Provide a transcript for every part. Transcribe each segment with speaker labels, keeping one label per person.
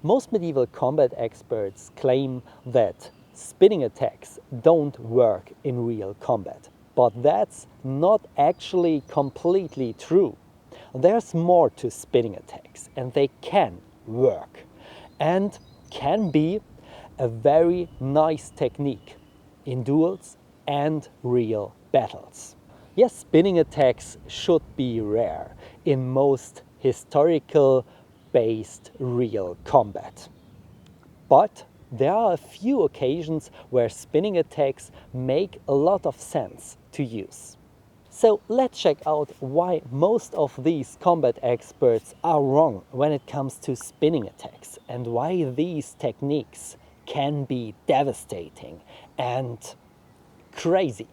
Speaker 1: Most medieval combat experts claim that spinning attacks don't work in real combat, but that's not actually completely true. There's more to spinning attacks, and they can work and can be a very nice technique in duels and real battles. Yes, spinning attacks should be rare in most historical based real combat. But there are a few occasions where spinning attacks make a lot of sense to use. So let's check out why most of these combat experts are wrong when it comes to spinning attacks and why these techniques can be devastating and crazy.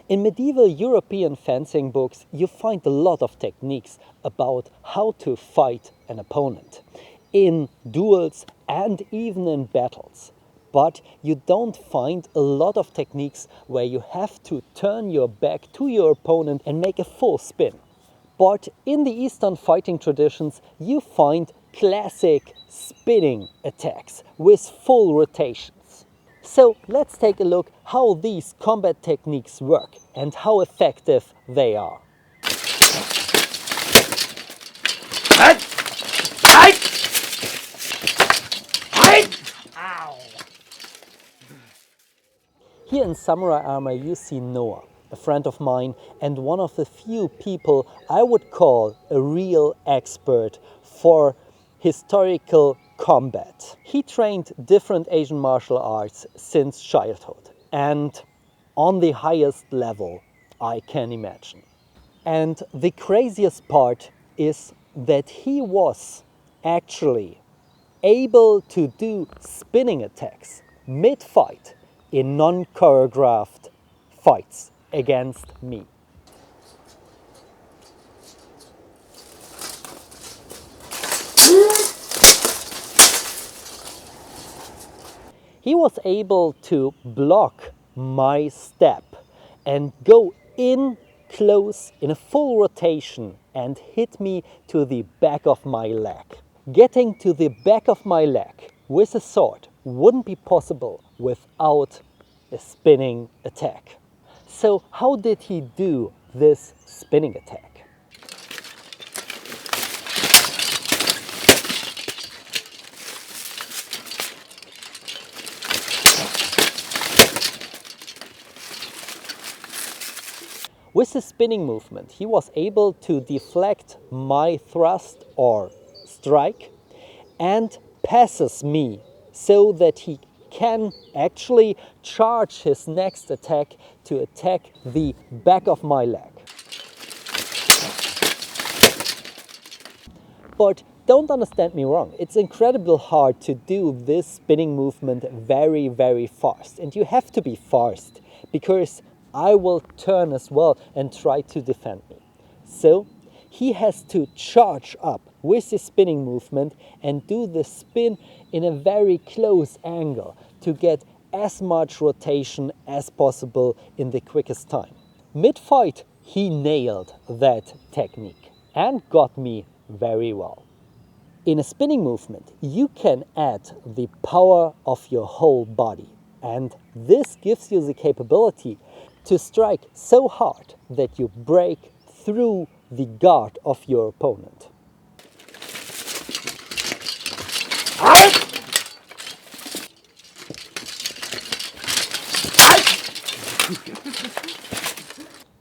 Speaker 1: In medieval European fencing books, you find a lot of techniques about how to fight an opponent in duels and even in battles. But you don't find a lot of techniques where you have to turn your back to your opponent and make a full spin. But in the Eastern fighting traditions, you find classic spinning attacks with full rotations. So let's take a look how these combat techniques work and how effective they are. Here in samurai armor you see Noah, a friend of mine and one of the few people I would call a real expert for historical combat. He trained different Asian martial arts since childhood and on the highest level I can imagine. And the craziest part is that he was actually able to do spinning attacks mid-fight in non-choreographed fights against me. He was able to block my step and go in close in a full rotation and hit me to the back of my leg. Getting to the back of my leg with a sword wouldn't be possible without a spinning attack. So how did he do this spinning attack? With the spinning movement, he was able to deflect my thrust or strike and passes me so that he can actually charge his next attack to attack the back of my leg. But don't understand me wrong, it's incredibly hard to do this spinning movement very, very fast. And you have to be fast because I will turn as well and try to defend me. So he has to charge up with the spinning movement and do the spin in a very close angle to get as much rotation as possible in the quickest time. Mid-fight, he nailed that technique and got me very well. In a spinning movement, you can add the power of your whole body, and this gives you the capability to strike so hard that you break through the guard of your opponent.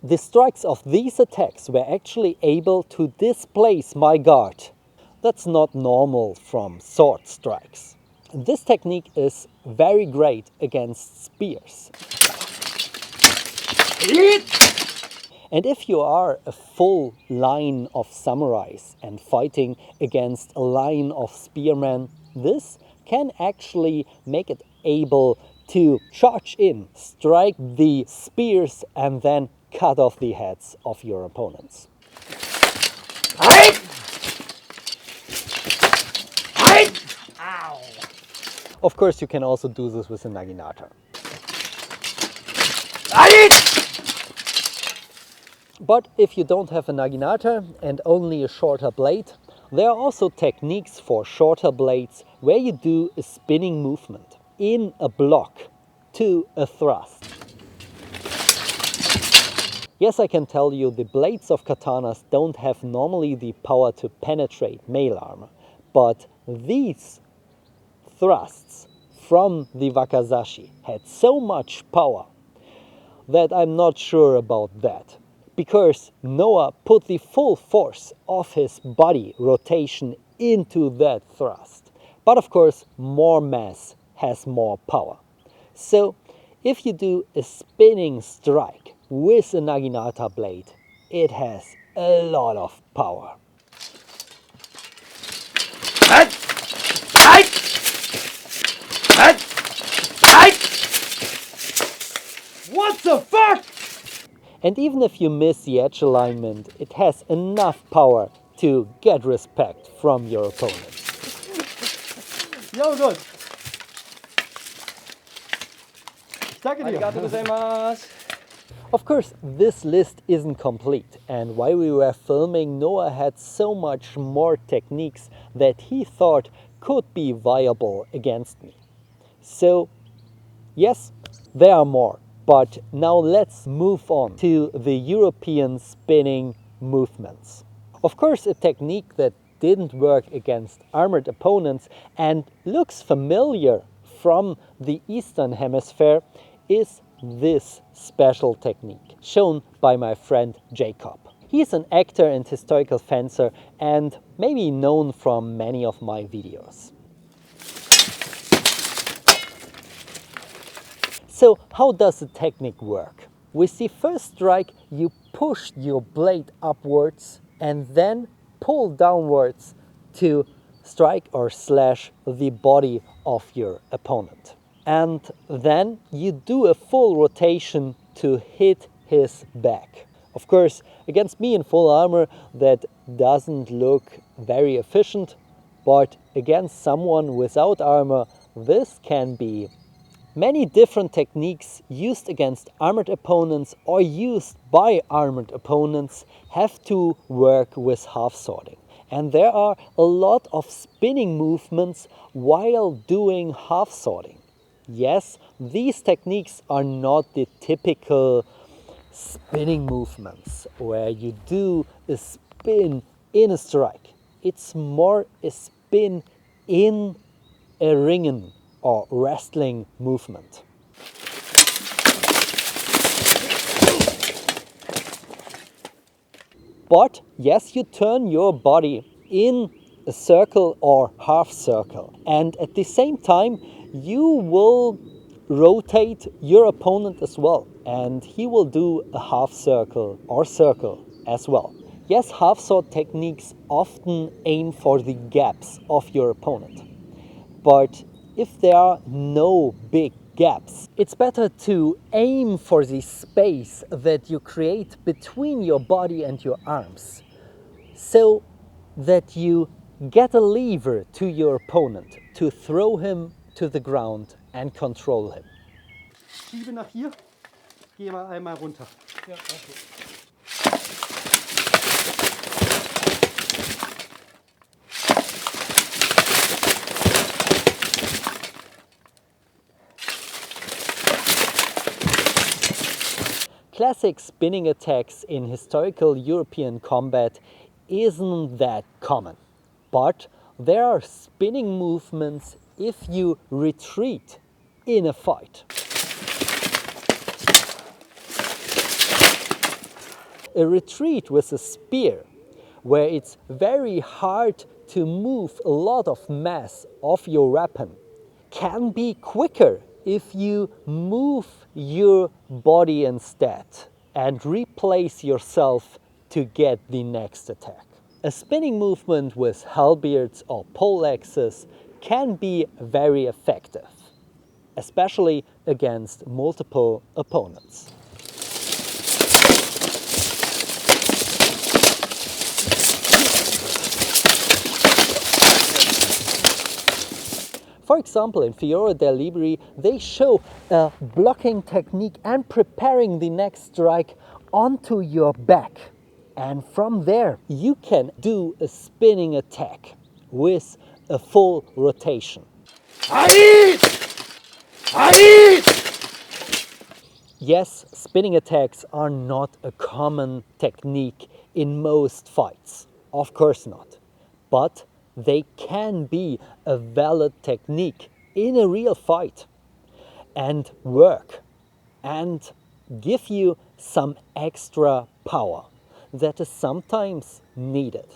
Speaker 1: The strikes of these attacks were actually able to displace my guard. That's not normal from sword strikes. This technique is very great against spears. And if you are a full line of samurais and fighting against a line of spearmen, this can actually make it able to charge in, strike the spears and then cut off the heads of your opponents. Ow. Of course, you can also do this with a naginata. But if you don't have a naginata and only a shorter blade, there are also techniques for shorter blades where you do a spinning movement in a block to a thrust. Yes, I can tell you the blades of katanas don't have normally the power to penetrate mail armor, but these thrusts from the wakizashi had so much power that I'm not sure about that. Because Noah put the full force of his body rotation into that thrust. But of course, more mass has more power. So if you do a spinning strike with a naginata blade, it has a lot of power. What the fuck? And even if you miss the edge alignment, it has enough power to get respect from your opponent.
Speaker 2: Ja, gut.
Speaker 3: Arigatou gozaimasu.
Speaker 1: Of course, this list isn't complete, and while we were filming, Noah had so much more techniques that he thought could be viable against me. So, yes, there are more. But now let's move on to the European spinning movements. Of course, a technique that didn't work against armored opponents and looks familiar from the Eastern Hemisphere is this special technique, shown by my friend Jacob. He's an actor and historical fencer and maybe known from many of my videos. So how does the technique work? With the first strike, you push your blade upwards and then pull downwards to strike or slash the body of your opponent. And then you do a full rotation to hit his back. Of course, against me in full armor, that doesn't look very efficient, but against someone without armor, this can be. Many different techniques used against armored opponents or used by armored opponents have to work with half sorting. And there are a lot of spinning movements while doing half sorting. Yes, these techniques are not the typical spinning movements where you do a spin in a strike. It's more a spin in a ringen or wrestling movement. But yes, you turn your body in a circle or half circle, and at the same time you will rotate your opponent as well, and he will do a half circle or circle as well. Yes, half sword techniques often aim for the gaps of your opponent, but if there are no big gaps, it's better to aim for the space that you create between your body and your arms, so that you get a lever to your opponent to throw him to the ground and control him.
Speaker 2: Schiebe nach hier, gehe mal einmal runter.
Speaker 3: Ja, okay.
Speaker 1: Classic spinning attacks in historical European combat isn't that common, but there are spinning movements if you retreat in a fight. A retreat with a spear, where it's very hard to move a lot of mass of your weapon, can be quicker if you move your body instead and replace yourself to get the next attack. A spinning movement with halberds or poleaxes can be very effective, especially against multiple opponents. For example, in Fiora del Libri, they show a blocking technique and preparing the next strike onto your back. And from there, you can do a spinning attack with a full rotation. Yes, spinning attacks are not a common technique in most fights, of course not, but they can be a valid technique in a real fight and work and give you some extra power that is sometimes needed.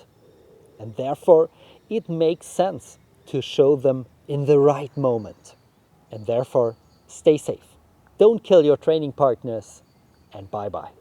Speaker 1: And therefore, it makes sense to show them in the right moment. And therefore, stay safe. Don't kill your training partners, and bye-bye.